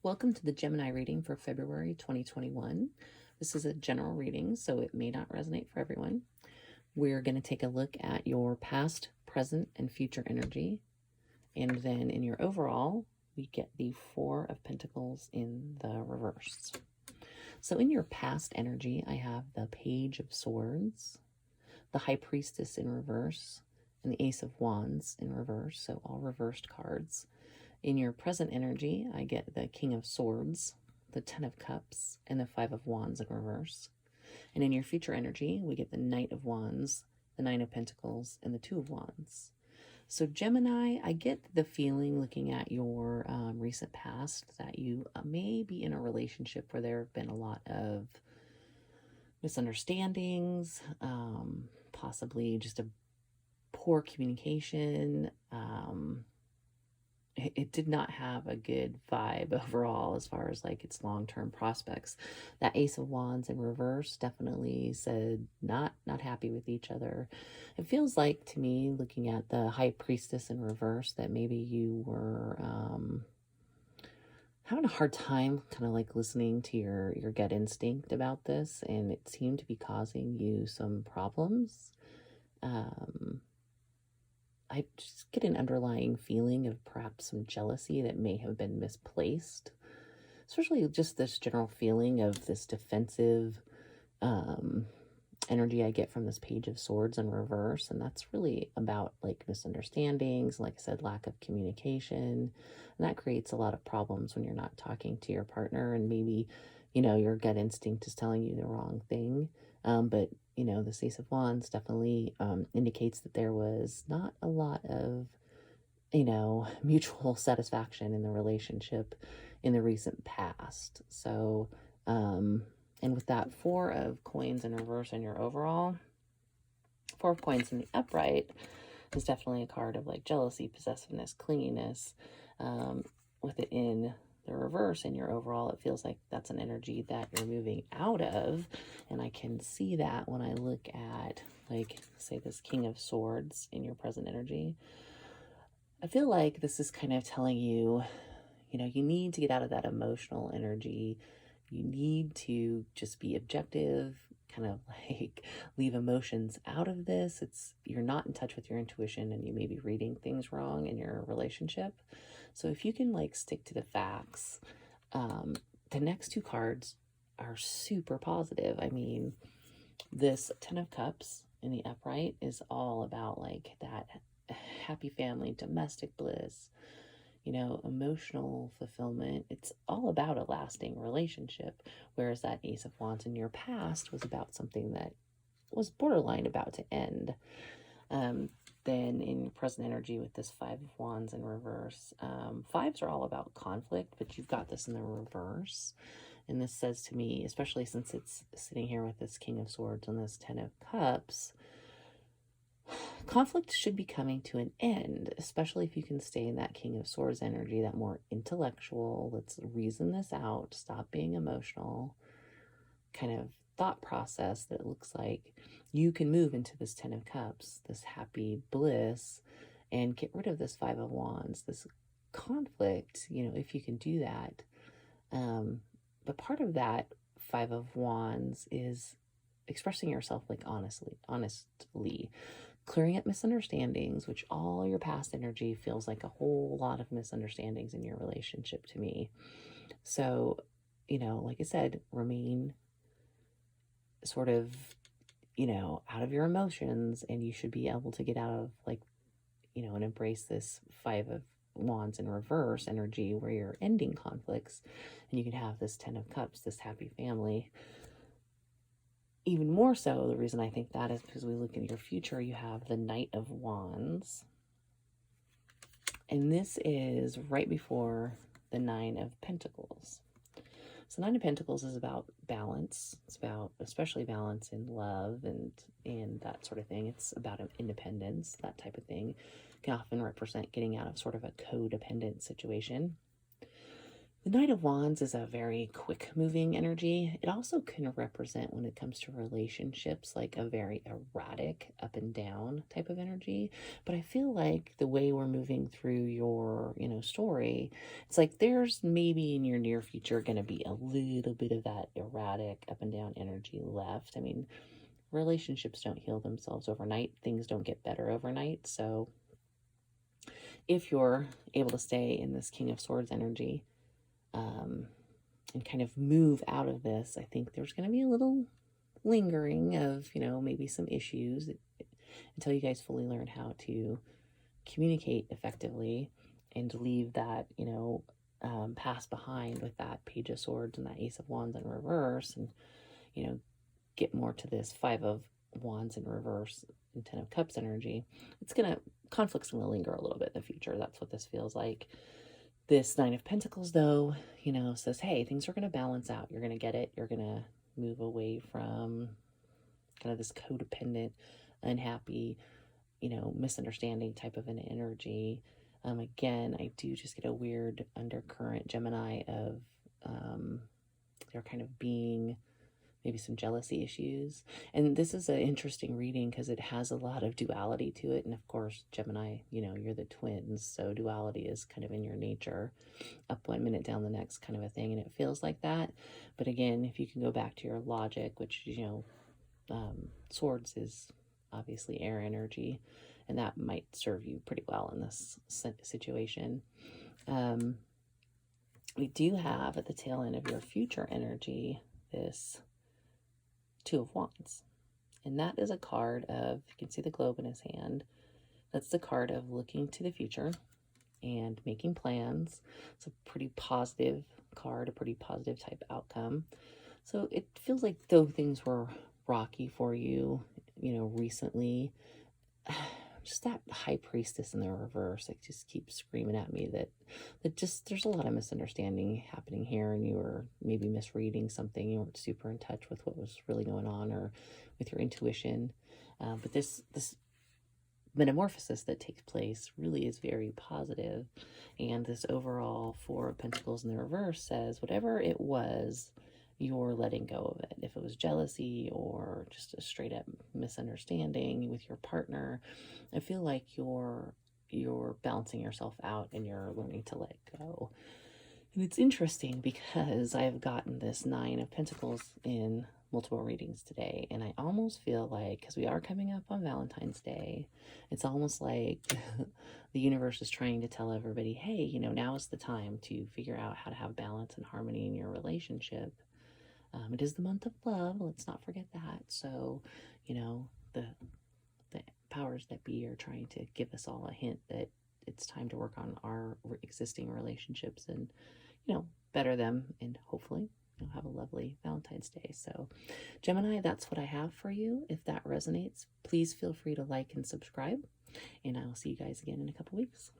Welcome to the Gemini reading for February 2021. This is a general reading, so it may not resonate for everyone. We're going to take a look at your past, present, and future energy. And then in your overall, we get the Four of Pentacles in the reverse. So in your past energy, I have the Page of Swords, the High Priestess in reverse, and the Ace of Wands in reverse, so all reversed cards. In your present energy, I get the King of Swords, the Ten of Cups, and the Five of Wands in reverse. And in your future energy, we get the Knight of Wands, the Nine of Pentacles, and the Two of Wands. So Gemini, I get the feeling looking at your recent past that you may be in a relationship where there have been a lot of misunderstandings, possibly just a poor communication. It did not have a good vibe overall as far as like its long-term prospects. That Ace of Wands in reverse definitely said not happy with each other. It feels like to me, looking at the High Priestess in reverse, that maybe you were having a hard time kind of like listening to your gut instinct about this, and it seemed to be causing you some problems. I just get an underlying feeling of perhaps some jealousy that may have been misplaced, especially just this general feeling of this defensive energy I get from this Page of Swords in reverse. And that's really about like misunderstandings, like I said, lack of communication. And that creates a lot of problems when you're not talking to your partner and maybe, you know, your gut instinct is telling you the wrong thing. But you know, the Ace of Wands definitely indicates that there was not a lot of, you know, mutual satisfaction in the relationship in the recent past. So, and with that Four of Coins in reverse in your overall, Four of Coins in the upright is definitely a card of like jealousy, possessiveness, clinginess. With it in the reverse in your overall, it feels like that's an energy that you're moving out of. And I can see that when I look at, like, say this King of Swords in your present energy. I feel like this is kind of telling you, you know, you need to get out of that emotional energy. You need to just be objective, kind of like leave emotions out of this. You're not in touch with your intuition and you may be reading things wrong in your relationship. So if you can like stick to the facts, the next two cards are super positive. I mean, this Ten of Cups in the upright is all about like that happy family, domestic bliss, you know, emotional fulfillment. It's all about a lasting relationship. Whereas that Ace of Wands in your past was about something that was borderline about to end. Then in present energy with this Five of Wands in reverse, fives are all about conflict, but you've got this in the reverse. And this says to me, especially since it's sitting here with this King of Swords and this Ten of Cups, conflict should be coming to an end, especially if you can stay in that King of Swords energy, that more intellectual, let's reason this out, stop being emotional kind of thought process that looks like you can move into this Ten of Cups, this happy bliss, and get rid of this Five of Wands, this conflict, you know, if you can do that. But part of that Five of Wands is expressing yourself like honestly, clearing up misunderstandings, which all your past energy feels like a whole lot of misunderstandings in your relationship to me. So, you know, like I said, remain sort of, you know, out of your emotions, and you should be able to get out of like, you know, and embrace this Five of Wands in reverse energy where you're ending conflicts, and you can have this Ten of Cups, this happy family. Even more so, the reason I think that is because we look in your future, you have the Knight of Wands. And this is right before the Nine of Pentacles. So Nine of Pentacles is about balance. It's about especially balance in love and that sort of thing. It's about independence, that type of thing. It can often represent getting out of sort of a codependent situation. The Knight of Wands is a very quick moving energy. It also can represent, when it comes to relationships, like a very erratic up and down type of energy. But I feel like the way we're moving through your, story, it's like there's maybe in your near future going to be a little bit of that erratic up and down energy left. I mean, relationships don't heal themselves overnight. Things don't get better overnight. So if you're able to stay in this King of Swords energy, and kind of move out of this, I think there's going to be a little lingering of, maybe some issues until you guys fully learn how to communicate effectively and leave that, past behind with that Page of Swords and that Ace of Wands in reverse, and, get more to this Five of Wands in reverse and Ten of Cups energy. Conflict's going to linger a little bit in the future. That's what this feels like. This Nine of Pentacles, though, says, hey, things are going to balance out. You're going to get it. You're going to move away from kind of this codependent, unhappy, misunderstanding type of an energy. Again, I do just get a weird undercurrent, Gemini, of there kind of being maybe some jealousy issues. And this is an interesting reading because it has a lot of duality to it. And of course, Gemini, you're the twins, so duality is kind of in your nature. Up one minute, down the next kind of a thing. And it feels like that. But again, if you can go back to your logic, which, Swords is obviously air energy, and that might serve you pretty well in this situation. We do have at the tail end of your future energy this Two of Wands, and that is a card of, you can see the globe in his hand, that's the card of looking to the future and making plans. It's a pretty positive card, a pretty positive type outcome. So it feels like though things were rocky for you, recently, just that High Priestess in the reverse, like, just keeps screaming at me that just there's a lot of misunderstanding happening here, and you were maybe misreading something. You weren't super in touch with what was really going on, or with your intuition. But this metamorphosis that takes place really is very positive, and this overall Four of Pentacles in the reverse says whatever it was, you're letting go of it. If it was jealousy or just a straight up misunderstanding with your partner, I feel like you're balancing yourself out and you're learning to let go. And it's interesting because I've gotten this Nine of Pentacles in multiple readings today, and I almost feel like, because we are coming up on Valentine's Day, it's almost like the universe is trying to tell everybody, hey, now is the time to figure out how to have balance and harmony in your relationship. It is the month of love. Let's not forget that. So, the powers that be are trying to give us all a hint that it's time to work on our existing relationships and, better them, and hopefully you'll have a lovely Valentine's Day. So, Gemini, that's what I have for you. If that resonates, please feel free to like and subscribe, and I'll see you guys again in a couple weeks.